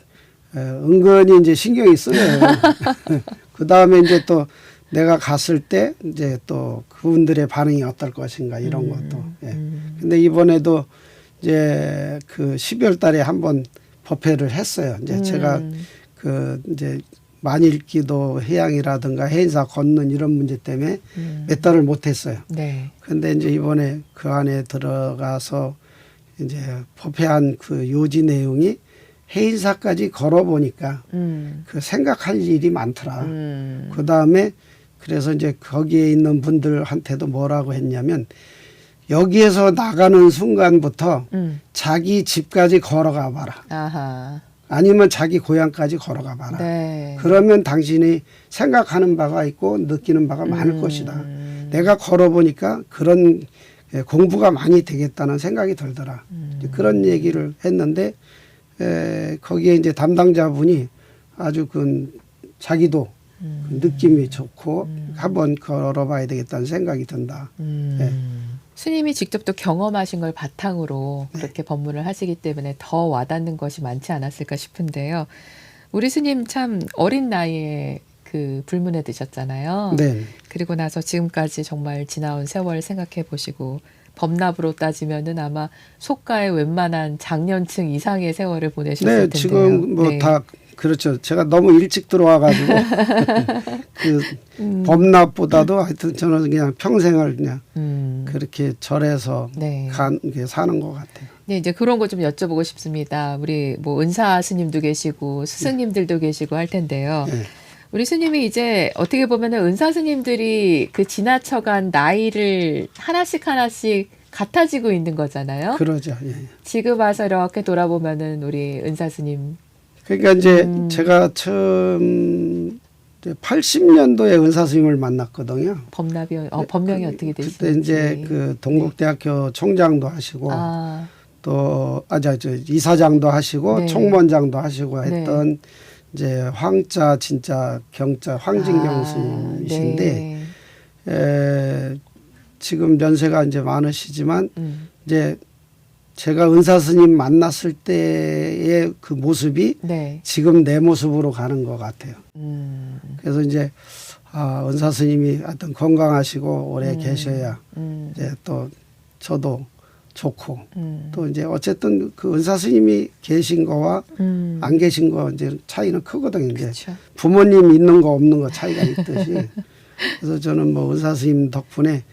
Speaker 2: 은근히 이제 신경이 쓰여요. 그 다음에 이제 또 내가 갔을 때 이제 또 그분들의 반응이 어떨 것인가 이런 것도. 예. 근데 이번에도 이제 그 12월 달에 한번 법회를 했어요. 이제 제가 그 이제 만일기도 해양이라든가 해인사 걷는 이런 문제 때문에 몇 달을 못 했어요.
Speaker 1: 네.
Speaker 2: 근데 이제 이번에 그 안에 들어가서 이제 법회한 그 요지 내용이 해인사까지 걸어보니까 그 생각할 일이 많더라. 그 다음에 그래서 이제 거기에 있는 분들한테도 뭐라고 했냐면 여기에서 나가는 순간부터 자기 집까지 걸어가 봐라.
Speaker 1: 아하.
Speaker 2: 아니면 자기 고향까지 걸어가 봐라.
Speaker 1: 네.
Speaker 2: 그러면 당신이 생각하는 바가 있고 느끼는 바가 많을 것이다. 내가 걸어보니까 그런 공부가 많이 되겠다는 생각이 들더라. 그런 얘기를 했는데 거기에 이제 담당자분이 아주 그 자기도 느낌이 좋고 한번 걸어봐야 되겠다는 생각이 든다. 예.
Speaker 1: 스님이 직접 또 경험하신 걸 바탕으로 그렇게 법문을 하시기 때문에 더 와닿는 것이 많지 않았을까 싶은데요. 우리 스님 참 어린 나이에 그 불문에 드셨잖아요.
Speaker 2: 네.
Speaker 1: 그리고 나서 지금까지 정말 지나온 세월 생각해 보시고 법납으로 따지면은 아마 속가의 웬만한 장년층 이상의 세월을 보내셨을
Speaker 2: 네,
Speaker 1: 텐데요.
Speaker 2: 지금 뭐
Speaker 1: 네.
Speaker 2: 다 그렇죠. 제가 너무 일찍 들어와가지고 그 범납보다도 하여튼 저는 그냥 평생을 그냥 그렇게 절에서
Speaker 1: 네.
Speaker 2: 사는 것 같아요.
Speaker 1: 네, 이제 그런 거 좀 여쭤보고 싶습니다. 우리 뭐 은사 스님도 계시고 스승님들도 계시고 할 텐데요.
Speaker 2: 네.
Speaker 1: 우리 스님이 이제 어떻게 보면은 은사 스님들이 그 지나쳐간 나이를 하나씩 하나씩 같아지고 있는 거잖아요.
Speaker 2: 그러죠. 예.
Speaker 1: 지금 와서 이렇게 돌아보면은 우리 은사 스님.
Speaker 2: 그러니까 이제 제가 처음 80년도에 은사 스님을 만났거든요.
Speaker 1: 법명이 어떻게 되시는지.
Speaker 2: 그때 이제 그 동국대학교 총장도 하시고
Speaker 1: 아,
Speaker 2: 또 이사장도 하시고
Speaker 1: 네.
Speaker 2: 총무원장도 하시고 했던
Speaker 1: 네.
Speaker 2: 이제 황자 진짜 경자 황진경 스님이신데
Speaker 1: 네.
Speaker 2: 지금 연세가 이제 많으시지만 이제 제가 은사 스님 만났을 때의 그 모습이
Speaker 1: 네.
Speaker 2: 지금 내 모습으로 가는 것 같아요. 그래서 이제 은사 스님이 하여튼 건강하시고 오래 계셔야 이제 또 저도 좋고 또 이제 어쨌든 그 은사 스님이 계신 거와 안 계신 거 이제 차이는 크거든요. 이제
Speaker 1: 그쵸.
Speaker 2: 부모님 있는 거 없는 거 차이가 있듯이. 그래서 저는 뭐 은사 스님 덕분에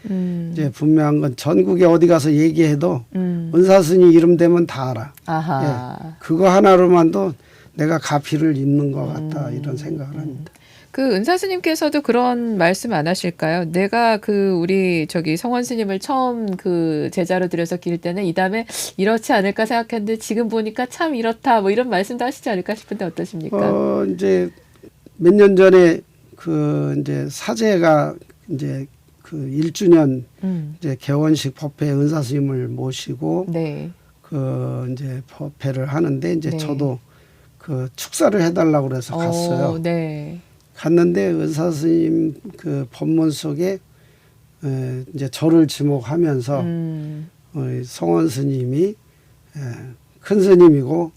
Speaker 2: 이제 분명한 건 전국에 어디 가서 얘기해도 은사 스님 이름 되면 다 알아.
Speaker 1: 아하.
Speaker 2: 예, 그거 하나로만도 내가 가피를 잇는 것 같다 이런 생각을 합니다.
Speaker 1: 그 은사 스님께서도 그런 말씀 안 하실까요? 내가 그 우리 저기 성원 스님을 처음 그 제자로 들여서 기릴 때는 이 다음에 이렇지 않을까 생각했는데 지금 보니까 참 이렇다 뭐 이런 말씀도 하시지 않을까 싶은데 어떠십니까?
Speaker 2: 이제 몇 년 전에 그 이제 사제가 이제 그 1주년 이제 개원식 법회 은사 스님을 모시고
Speaker 1: 네.
Speaker 2: 그 이제 법회를 하는데 이제
Speaker 1: 네.
Speaker 2: 저도 그 축사를 해달라고 그래서 갔어요.
Speaker 1: 네.
Speaker 2: 갔는데 은사 스님 그 법문 속에 이제 저를 지목하면서 성원 스님이 큰 스님이고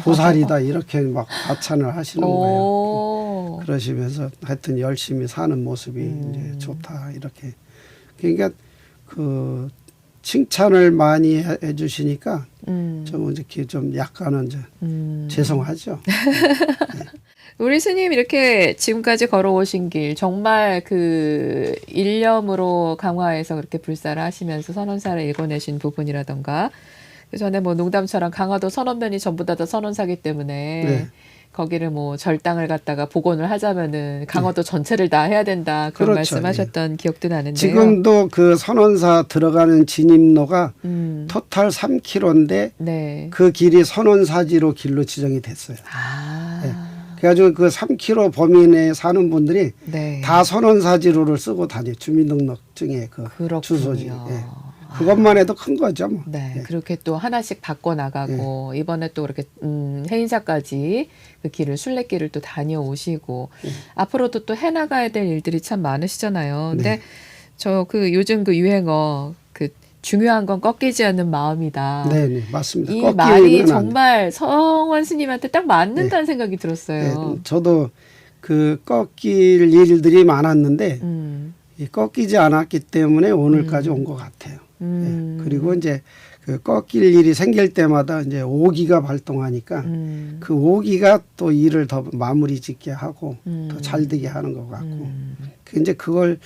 Speaker 2: 보살이다 이렇게 막 과찬을 하시는 거예요. 그러시면서 하여튼 열심히 사는 모습이 이제 좋다 이렇게. 그러니까 그 칭찬을 많이 해주시니까 좀 이렇게 좀 약간은 이제 죄송하죠.
Speaker 1: 우리 스님 이렇게 지금까지 걸어오신 길 정말 그 일념으로 강화해서 그렇게 불사를 하시면서 선원사를 읽어내신 부분이라던가 그 전에 뭐 농담처럼 강화도 선원면이 전부 다 선원사기 때문에
Speaker 2: 네.
Speaker 1: 거기를 뭐 절당을 갖다가 복원을 하자면은 강화도 전체를 다 해야 된다 그런
Speaker 2: 그렇죠.
Speaker 1: 말씀하셨던 기억도 나는데요.
Speaker 2: 지금도 그 선원사 들어가는 진입로가 토탈 3km인데
Speaker 1: 네.
Speaker 2: 그 길이 선원사지로 길로 지정이 됐어요.
Speaker 1: 아.
Speaker 2: 네. 그래가지고 그 3km 범위 내에 사는 분들이
Speaker 1: 네.
Speaker 2: 다 선원사지로를 쓰고 다니 주민등록증에 그
Speaker 1: 그렇군요.
Speaker 2: 주소지. 예. 그것만 해도 큰 거죠. 뭐.
Speaker 1: 네,
Speaker 2: 예.
Speaker 1: 그렇게 또 하나씩 바꿔 나가고 이번에 또 그렇게 해인사까지 그 길을 순례길을 또 다녀오시고 앞으로도 또 해나가야 될 일들이 참 많으시잖아요. 근데
Speaker 2: 네.
Speaker 1: 저 그 요즘 그 유행어 그 중요한 건 꺾이지 않는 마음이다.
Speaker 2: 네, 네, 맞습니다.
Speaker 1: 이
Speaker 2: 꺾이는
Speaker 1: 말이
Speaker 2: 건 안
Speaker 1: 정말 성원 스님한테 딱 맞는다는 생각이 들었어요.
Speaker 2: 네, 저도 그 꺾일 일들이 많았는데 이 꺾이지 않았기 때문에 오늘까지 온 것 같아요. 예. 그리고 이제 그 꺾일 일이 생길 때마다 이제 오기가 발동하니까 그 오기가 또 일을 더 마무리 짓게 하고 더 잘 되게 하는 것 같고 그 이제 그걸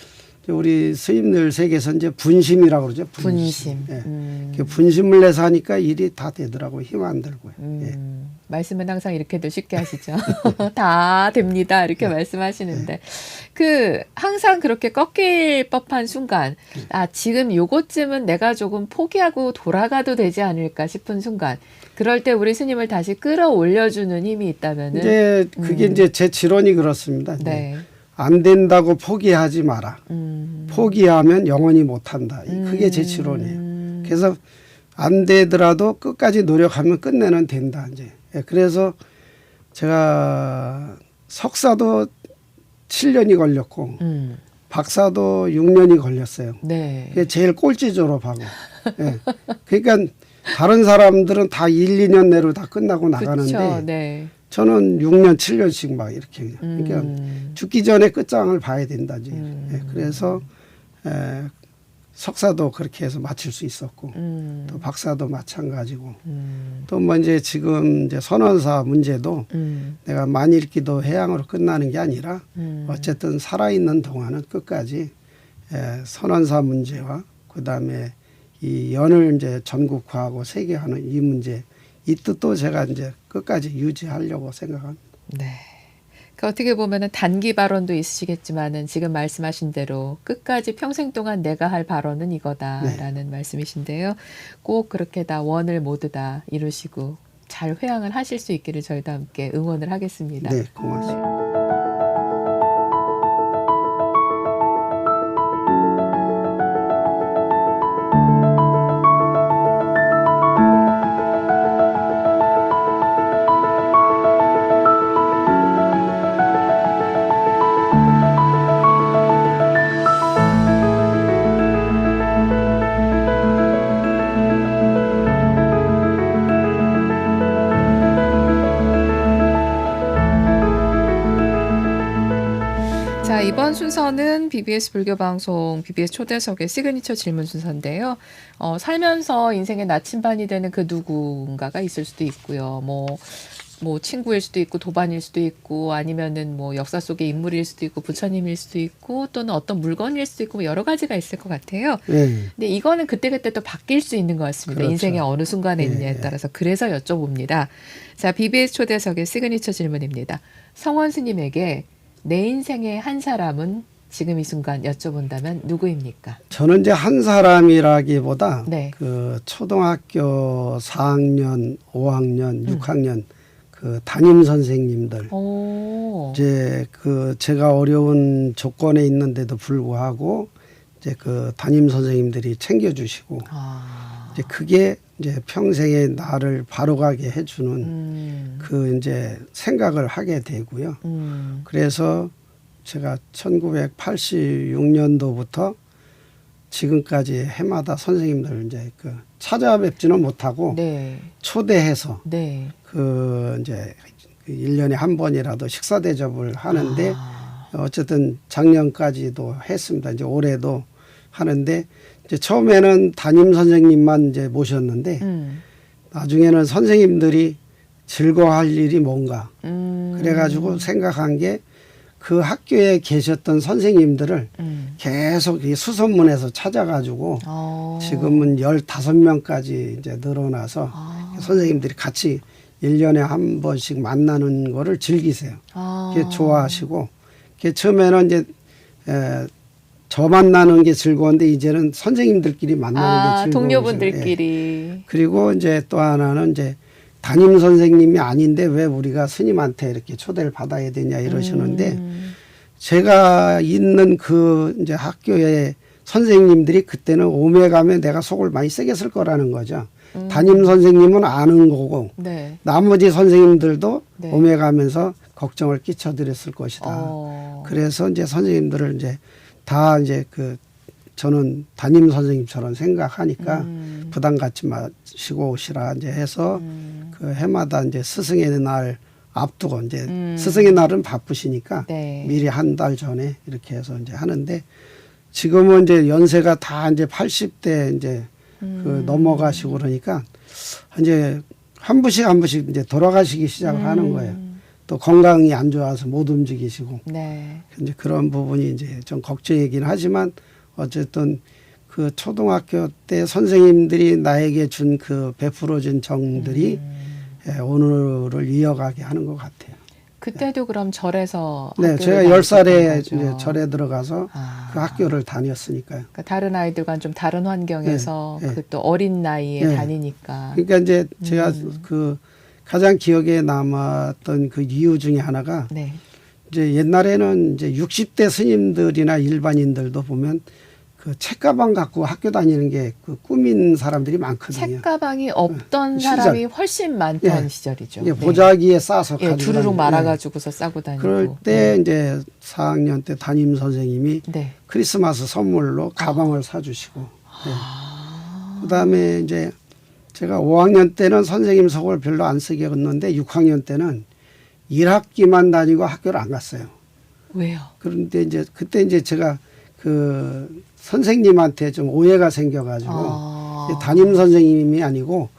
Speaker 2: 우리 스님들 세계에서 이제 분심이라고 그러죠.
Speaker 1: 분심.
Speaker 2: 예. 그 분심을 내서 하니까 일이 다 되더라고요. 힘 안 들고요. 예.
Speaker 1: 말씀은 항상 이렇게들 쉽게 하시죠. 다 됩니다. 이렇게 말씀하시는데. 그, 항상 그렇게 꺾일 법한 순간, 지금 요것쯤은 내가 조금 포기하고 돌아가도 되지 않을까 싶은 순간, 그럴 때 우리 스님을 다시 끌어올려주는 힘이 있다면은.
Speaker 2: 이제 그게 이제 제 지론이 그렇습니다.
Speaker 1: 네.
Speaker 2: 안 된다고 포기하지 마라. 포기하면 영원히 못한다. 그게 제 지론이에요. 그래서 안 되더라도 끝까지 노력하면 끝내는 된다. 이제. 그래서 제가 석사도 7년이 걸렸고 박사도 6년이 걸렸어요.
Speaker 1: 네.
Speaker 2: 그게 제일 꼴찌 졸업하고. 예. 그러니까 다른 사람들은 다 1, 2년 내로 다 끝나고 나가는데
Speaker 1: 그쵸, 네.
Speaker 2: 저는 6년, 7년씩 막 이렇게. 그러니까 죽기 전에 끝장을 봐야 된다. 예. 그래서 석사도 그렇게 해서 마칠 수 있었고 또 박사도 마찬가지고 또 뭐 이제 지금 이제 선원사 문제도 내가 만일기도 해양으로 끝나는 게 아니라 어쨌든 살아있는 동안은 끝까지 선원사 문제와 그다음에 이 연을 이제 전국화하고 세계화하는 이 문제 이 뜻도 제가 이제 끝까지 유지하려고 생각합니다.
Speaker 1: 네. 그 어떻게 보면은 단기 발언도 있으시겠지만은 지금 말씀하신 대로 끝까지 평생 동안 내가 할 발언은 이거다라는 말씀이신데요. 꼭 그렇게 다 원을 모두 다 이루시고 잘 회양을 하실 수 있기를 저희도 함께 응원을 하겠습니다.
Speaker 2: 네, 고맙습니다.
Speaker 1: 자, 이번 순서는 BBS 불교방송 BBS 초대석의 시그니처 질문 순서인데요. 살면서 인생의 나침반이 되는 그 누군가가 있을 수도 있고요. 뭐 친구일 수도 있고 도반일 수도 있고 아니면은 뭐 역사 속의 인물일 수도 있고 부처님일 수도 있고 또는 어떤 물건일 수도 있고 뭐 여러 가지가 있을 것 같아요. 근데 이거는 그때그때 또 바뀔 수 있는 것 같습니다.
Speaker 2: 그렇죠.
Speaker 1: 인생의 어느 순간에 있느냐에 따라서. 그래서 여쭤봅니다. 자, BBS 초대석의 시그니처 질문입니다. 성원 스님에게 내 인생의 한 사람은 지금 이 순간 여쭤본다면 누구입니까?
Speaker 2: 저는 이제 한 사람이라기보다
Speaker 1: 네.
Speaker 2: 그 초등학교 4학년, 5학년, 6학년 그 담임 선생님들
Speaker 1: 오.
Speaker 2: 이제 그 제가 어려운 조건에 있는데도 불구하고 이제 그 담임 선생님들이 챙겨주시고 이제 그게 이제 평생에 나를 바로가게 해주는 그 이제 생각을 하게 되고요. 그래서 제가 1986년도부터 지금까지 해마다 선생님들 이제 그 찾아뵙지는 못하고
Speaker 1: 네.
Speaker 2: 초대해서
Speaker 1: 네.
Speaker 2: 그 이제 1년에 한 번이라도 식사 대접을 하는데 어쨌든 작년까지도 했습니다. 이제 올해도 하는데 이제 처음에는 담임 선생님만 이제 모셨는데 나중에는 선생님들이 즐거워할 일이 뭔가 그래가지고 생각한 게 그 학교에 계셨던 선생님들을 계속 이 수소문해서 찾아가지고 지금은 15명까지 이제 늘어나서 선생님들이 같이 1년에 한 번씩 만나는 거를 즐기세요. 그게 좋아하시고 그게 처음에는 이제 저 만나는 게 즐거운데 이제는 선생님들끼리 만나는 게 즐거워요.
Speaker 1: 동료분들끼리.
Speaker 2: 그리고 이제 또 하나는 이제 담임 선생님이 아닌데 왜 우리가 스님한테 이렇게 초대를 받아야 되냐 이러시는데 제가 있는 그 이제 학교의 선생님들이 그때는 오메 가면 내가 속을 많이 세게 쓸 거라는 거죠. 담임 선생님은 아는 거고
Speaker 1: 네.
Speaker 2: 나머지 선생님들도
Speaker 1: 네.
Speaker 2: 오메 가면서 걱정을 끼쳐드렸을 것이다. 그래서 이제 선생님들을 이제 다 이제 그 저는 담임 선생님처럼 생각하니까 부담 갖지 마시고 오시라 이제 해서 그 해마다 이제 스승의 날 앞두고 이제 스승의 날은 바쁘시니까
Speaker 1: 네.
Speaker 2: 미리 한 달 전에 이렇게 해서 이제 하는데 지금은 이제 연세가 다 이제 80대 이제 그 넘어가시고 그러니까 이제 한 분씩 이제 돌아가시기 시작을 하는 거예요. 또 건강이 안 좋아서 못 움직이시고
Speaker 1: 네.
Speaker 2: 이제 그런 부분이 이제 좀 걱정이긴 하지만 어쨌든 그 초등학교 때 선생님들이 나에게 준 그 베풀어준 정들이 오늘을 이어가게 하는 것 같아요.
Speaker 1: 그때도 그럼 절에서
Speaker 2: 네,
Speaker 1: 학교를
Speaker 2: 제가
Speaker 1: 다니셨던
Speaker 2: 10살에
Speaker 1: 거죠.
Speaker 2: 이제 절에 들어가서 그 학교를 다녔으니까요.
Speaker 1: 그러니까 다른 아이들과는 좀 다른 환경에서
Speaker 2: 네, 네.
Speaker 1: 그 또 어린 나이에
Speaker 2: 네.
Speaker 1: 다니니까.
Speaker 2: 그러니까 이제 제가 그 가장 기억에 남았던 그 이유 중에 하나가
Speaker 1: 네.
Speaker 2: 이제 옛날에는 이제 60대 스님들이나 일반인들도 보면 그 책가방 갖고 학교 다니는 게 그 꿈인 사람들이 많거든요.
Speaker 1: 책가방이 없던
Speaker 2: 시절.
Speaker 1: 사람이 훨씬 많던
Speaker 2: 예.
Speaker 1: 시절이죠.
Speaker 2: 이게 보자기에 싸서
Speaker 1: 예,
Speaker 2: 가지고
Speaker 1: 두루룩
Speaker 2: 다니고.
Speaker 1: 말아가지고서 싸고 다니고.
Speaker 2: 그럴 때 이제 4학년 때 담임 선생님이
Speaker 1: 네.
Speaker 2: 크리스마스 선물로 가방을 사주시고 그다음에 이제 제가 5학년 때는 선생님 속을 별로 안 쓰게 했는데 6학년 때는 1학기만 다니고 학교를 안 갔어요.
Speaker 1: 왜요?
Speaker 2: 그런데 이제 그때 이제 제가 그 선생님한테 좀 오해가 생겨가지고 담임 선생님이 아니고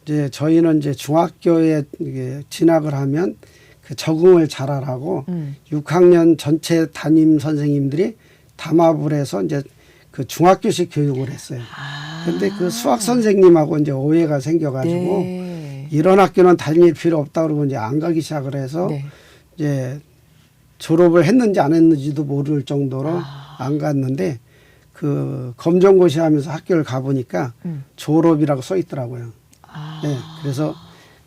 Speaker 2: 이제 저희는 이제 중학교에 이게 진학을 하면 그 적응을 잘하라고 6학년 전체 담임 선생님들이 담합을 해서 이제 그 중학교식 교육을 했어요. 근데 그 수학 선생님하고 이제 오해가 생겨가지고
Speaker 1: 네.
Speaker 2: 이런 학교는 다닐 필요 없다 그러고 이제 안 가기 시작을 해서
Speaker 1: 네.
Speaker 2: 이제 졸업을 했는지 안 했는지도 모를 정도로 안 갔는데 그 검정고시 하면서 학교를 가보니까 졸업이라고 써 있더라고요. 네, 그래서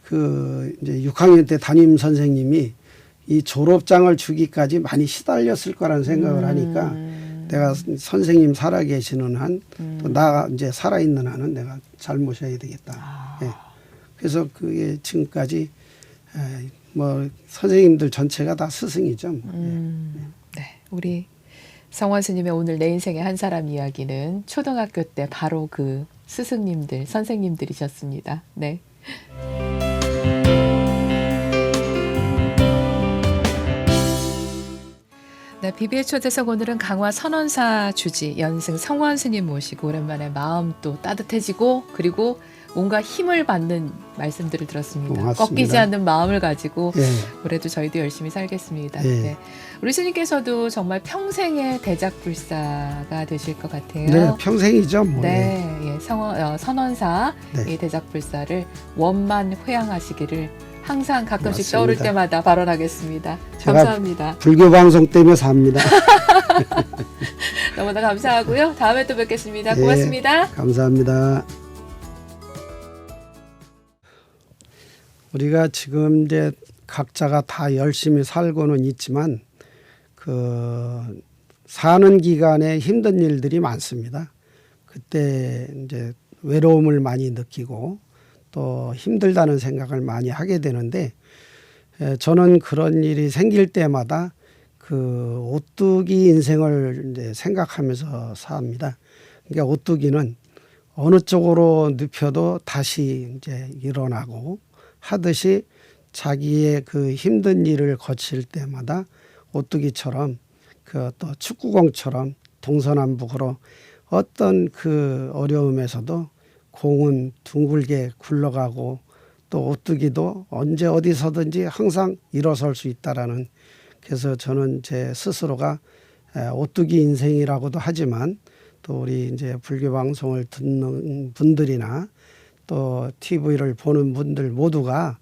Speaker 2: 그 이제 6학년 때 담임 선생님이 이 졸업장을 주기까지 많이 시달렸을 거라는 생각을 하니까 내가 선생님 살아계시는 한 또 나 이제 살아있는 한은 내가 잘 모셔야 되겠다. 네. 그래서 그게 지금까지 뭐 선생님들 전체가 다 스승이죠.
Speaker 1: 네, 우리 성원 스님의 오늘 내 인생의 한 사람 이야기는 초등학교 때 바로 그 스승님들, 선생님들이셨습니다. 네. 네, BB의 초대석 오늘은 강화 선원사 주지 연승 성원 스님 모시고 오랜만에 마음 또 따뜻해지고 그리고 뭔가 힘을 받는 말씀들을 들었습니다.
Speaker 2: 고맙습니다.
Speaker 1: 꺾이지 않는 마음을 가지고
Speaker 2: 예.
Speaker 1: 올해도 저희도 열심히 살겠습니다.
Speaker 2: 예.
Speaker 1: 네. 우리 스님께서도 정말 평생의 대작불사가 되실 것 같아요.
Speaker 2: 네, 평생이죠. 뭐.
Speaker 1: 네, 예, 선원사
Speaker 2: 네.
Speaker 1: 이 대작불사를 원만 회양하시기를 항상 가끔씩
Speaker 2: 맞습니다.
Speaker 1: 떠오를 때마다 발언하겠습니다.
Speaker 2: 제가
Speaker 1: 감사합니다.
Speaker 2: 불교 방송 때문에 삽니다.
Speaker 1: 너무나 감사하고요. 다음에 또 뵙겠습니다.
Speaker 2: 네.
Speaker 1: 고맙습니다.
Speaker 2: 감사합니다. 우리가 지금 이제 각자가 다 열심히 살고는 있지만 그 사는 기간에 힘든 일들이 많습니다. 그때 이제 외로움을 많이 느끼고 또 힘들다는 생각을 많이 하게 되는데 저는 그런 일이 생길 때마다 그 오뚜기 인생을 이제 생각하면서 삽니다. 그러니까 오뚜기는 어느 쪽으로 눕혀도 다시 이제 일어나고 하듯이 자기의 그 힘든 일을 거칠 때마다 오뚜기처럼 그 또 축구공처럼 동서남북으로 어떤 그 어려움에서도 공은 둥글게 굴러가고 또 오뚜기도 언제 어디서든지 항상 일어설 수 있다라는, 그래서 저는 제 스스로가 오뚜기 인생이라고도 하지만 또 우리 이제 불교 방송을 듣는 분들이나 또 TV를 보는 분들 모두가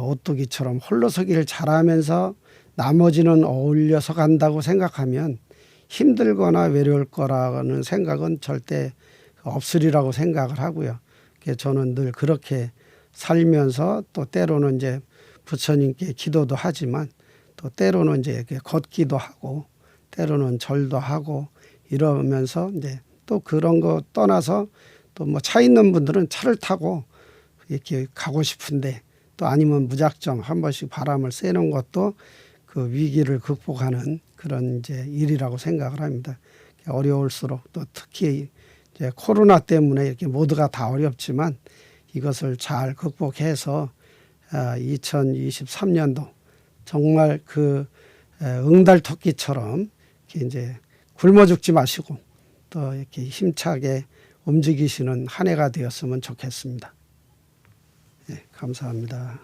Speaker 2: 오뚜기처럼 홀로서기를 잘하면서 나머지는 어울려서 간다고 생각하면 힘들거나 외로울 거라는 생각은 절대 없으리라고 생각을 하고요. 그래서 저는 늘 그렇게 살면서 또 때로는 이제 부처님께 기도도 하지만 또 때로는 이제 이렇게 걷기도 하고 때로는 절도 하고 이러면서 이제 또 그런 거 떠나서 또 뭐 차 있는 분들은 차를 타고 이렇게 가고 싶은데 또 아니면 무작정 한 번씩 바람을 쐬는 것도 그 위기를 극복하는 그런 이제 일이라고 생각을 합니다. 어려울수록 또 특히 이제 코로나 때문에 이렇게 모두가 다 어렵지만 이것을 잘 극복해서 2023년도 정말 그 응달토끼처럼 이렇게 이제 굶어 죽지 마시고 또 이렇게 힘차게 움직이시는 한 해가 되었으면 좋겠습니다. 네, 감사합니다.